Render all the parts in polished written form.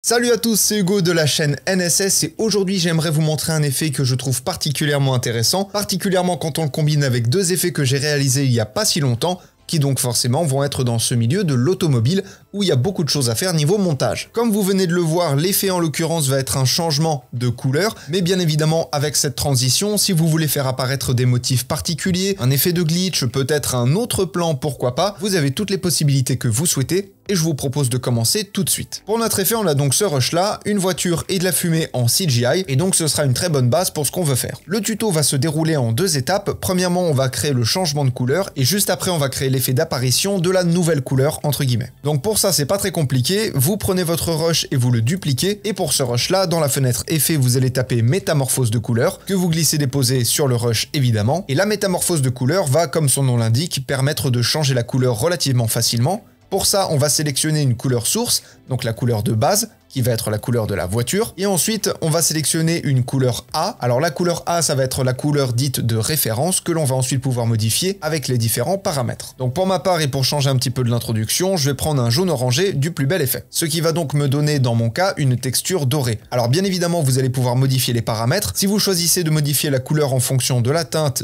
Salut à tous, c'est Hugo de la chaîne NSS et aujourd'hui j'aimerais vous montrer un effet que je trouve particulièrement intéressant, particulièrement quand on le combine avec deux effets que j'ai réalisés il y a pas si longtemps, qui donc forcément vont être dans ce milieu de l'automobile où il y a beaucoup de choses à faire niveau montage. Comme vous venez de le voir, l'effet en l'occurrence va être un changement de couleur, mais bien évidemment avec cette transition, si vous voulez faire apparaître des motifs particuliers, un effet de glitch, peut-être un autre plan, pourquoi pas, vous avez toutes les possibilités que vous souhaitez. Et je vous propose de commencer tout de suite. Pour notre effet, on a donc ce rush là, une voiture et de la fumée en CGI, et donc ce sera une très bonne base pour ce qu'on veut faire. Le tuto va se dérouler en deux étapes. Premièrement, on va créer le changement de couleur, et juste après, on va créer l'effet d'apparition de la nouvelle couleur, entre guillemets. Donc pour ça, c'est pas très compliqué, vous prenez votre rush et vous le dupliquez, et pour ce rush là, dans la fenêtre effet, vous allez taper métamorphose de couleur, que vous glissez déposer sur le rush évidemment, et la métamorphose de couleur va, comme son nom l'indique, permettre de changer la couleur relativement facilement. Pour ça, on va sélectionner une couleur source, donc la couleur de base, qui va être la couleur de la voiture. Et ensuite, on va sélectionner une couleur A. Alors la couleur A, ça va être la couleur dite de référence que l'on va ensuite pouvoir modifier avec les différents paramètres. Donc pour ma part et pour changer un petit peu de l'introduction, je vais prendre un jaune orangé du plus bel effet. Ce qui va donc me donner, dans mon cas, une texture dorée. Alors bien évidemment, vous allez pouvoir modifier les paramètres. Si vous choisissez de modifier la couleur en fonction de la teinte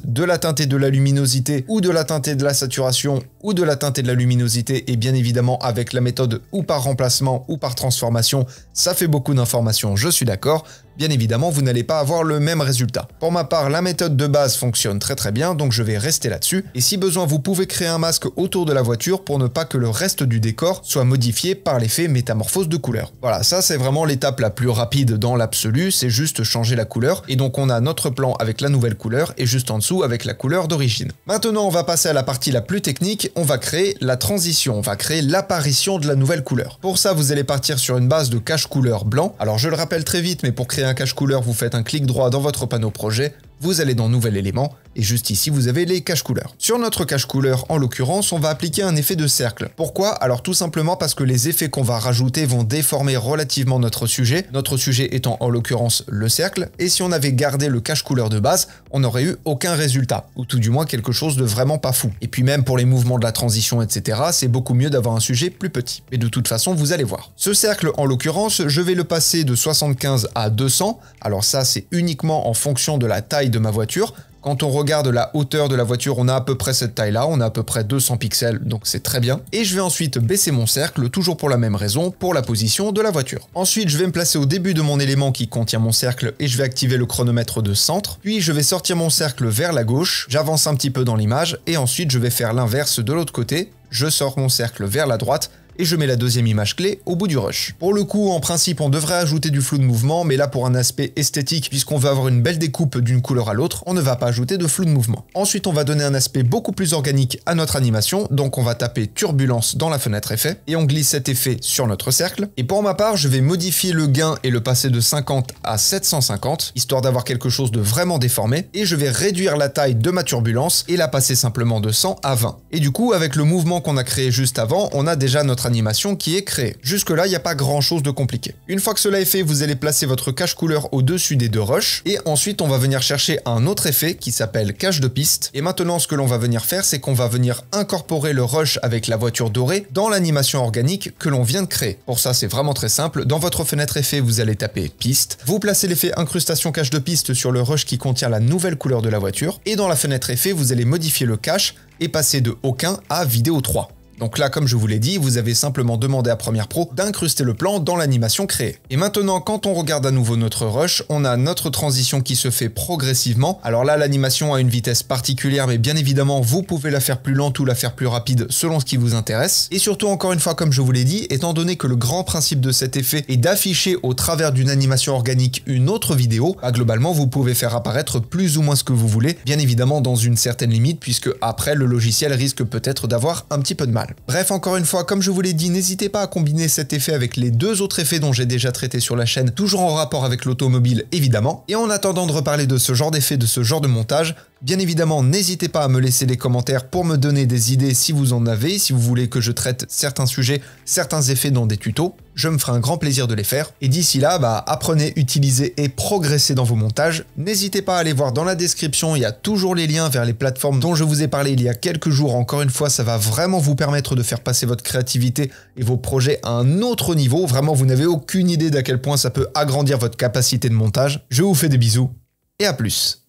et de la luminosité, ou de la teinte et de la saturation, ou de la teinte et de la luminosité, et bien évidemment avec la méthode ou par remplacement ou par transformation, ça fait beaucoup d'informations, je suis d'accord. Bien évidemment, vous n'allez pas avoir le même résultat. Pour ma part, la méthode de base fonctionne très bien, donc je vais rester là-dessus. Et si besoin, vous pouvez créer un masque autour de la voiture pour ne pas que le reste du décor soit modifié par l'effet métamorphose de couleur. Voilà, ça c'est vraiment l'étape la plus rapide dans l'absolu, c'est juste changer la couleur. Et donc on a notre plan avec la nouvelle couleur et juste en dessous avec la couleur d'origine. Maintenant, on va passer à la partie la plus technique, on va créer la transition, on va créer l'apparition de la nouvelle couleur. Pour ça, vous allez partir sur une base de cache couleur blanc. Alors je le rappelle très vite, mais pour créer un cache couleur, vous faites un clic droit dans votre panneau projet, vous allez dans nouvel élément, et juste ici vous avez les cache couleurs. Sur notre cache couleur, en l'occurrence, on va appliquer un effet de cercle. Pourquoi? Alors tout simplement parce que les effets qu'on va rajouter vont déformer relativement notre sujet étant en l'occurrence le cercle, et si on avait gardé le cache couleur de base, on n'aurait eu aucun résultat, ou tout du moins quelque chose de vraiment pas fou. Et puis même pour les mouvements de la transition, etc., c'est beaucoup mieux d'avoir un sujet plus petit. Mais de toute façon, vous allez voir. Ce cercle, en l'occurrence, je vais le passer de 75 à 200, alors ça c'est uniquement en fonction de la taille de ma voiture. Quand on regarde la hauteur de la voiture, on a à peu près cette taille-là, on a à peu près 200 pixels, donc c'est très bien. Et je vais ensuite baisser mon cercle, toujours pour la même raison, pour la position de la voiture. Ensuite, je vais me placer au début de mon élément qui contient mon cercle et je vais activer le chronomètre de centre. Puis je vais sortir mon cercle vers la gauche, j'avance un petit peu dans l'image et ensuite je vais faire l'inverse de l'autre côté. Je sors mon cercle vers la droite et je mets la deuxième image clé au bout du rush. Pour le coup, en principe, on devrait ajouter du flou de mouvement, mais là, pour un aspect esthétique, puisqu'on veut avoir une belle découpe d'une couleur à l'autre, on ne va pas ajouter de flou de mouvement. Ensuite, on va donner un aspect beaucoup plus organique à notre animation, donc on va taper turbulence dans la fenêtre effet, et on glisse cet effet sur notre cercle. Et pour ma part, je vais modifier le gain et le passer de 50 à 750, histoire d'avoir quelque chose de vraiment déformé, et je vais réduire la taille de ma turbulence et la passer simplement de 100 à 20. Et du coup, avec le mouvement qu'on a créé juste avant, on a déjà notre animation qui est créée. Jusque là, il n'y a pas grand chose de compliqué. Une fois que cela est fait, vous allez placer votre cache couleur au-dessus des deux rushs et ensuite on va venir chercher un autre effet qui s'appelle cache de piste. Et maintenant, ce que l'on va venir faire, c'est qu'on va venir incorporer le rush avec la voiture dorée dans l'animation organique que l'on vient de créer. Pour ça, c'est vraiment très simple. Dans votre fenêtre effet, vous allez taper piste. Vous placez l'effet incrustation cache de piste sur le rush qui contient la nouvelle couleur de la voiture. Et dans la fenêtre effet, vous allez modifier le cache et passer de aucun à vidéo 3. Donc là, comme je vous l'ai dit, vous avez simplement demandé à Premiere Pro d'incruster le plan dans l'animation créée. Et maintenant, quand on regarde à nouveau notre rush, on a notre transition qui se fait progressivement. Alors là, l'animation a une vitesse particulière, mais bien évidemment, vous pouvez la faire plus lente ou la faire plus rapide selon ce qui vous intéresse. Et surtout, encore une fois, comme je vous l'ai dit, étant donné que le grand principe de cet effet est d'afficher au travers d'une animation organique une autre vidéo, bah, globalement, vous pouvez faire apparaître plus ou moins ce que vous voulez, bien évidemment dans une certaine limite, puisque après, le logiciel risque peut-être d'avoir un petit peu de mal. Bref, encore une fois, comme je vous l'ai dit, n'hésitez pas à combiner cet effet avec les deux autres effets dont j'ai déjà traité sur la chaîne, toujours en rapport avec l'automobile évidemment. Et en attendant de reparler de ce genre d'effet, de ce genre de montage, bien évidemment, n'hésitez pas à me laisser des commentaires pour me donner des idées si vous en avez, si vous voulez que je traite certains sujets, certains effets dans des tutos. je me ferai un grand plaisir de les faire. Et d'ici là, apprenez, utilisez et progressez dans vos montages. N'hésitez pas à aller voir dans la description, il y a toujours les liens vers les plateformes dont je vous ai parlé il y a quelques jours. Encore une fois, ça va vraiment vous permettre de faire passer votre créativité et vos projets à un autre niveau. Vraiment, vous n'avez aucune idée d'à quel point ça peut agrandir votre capacité de montage. Je vous fais des bisous et à plus.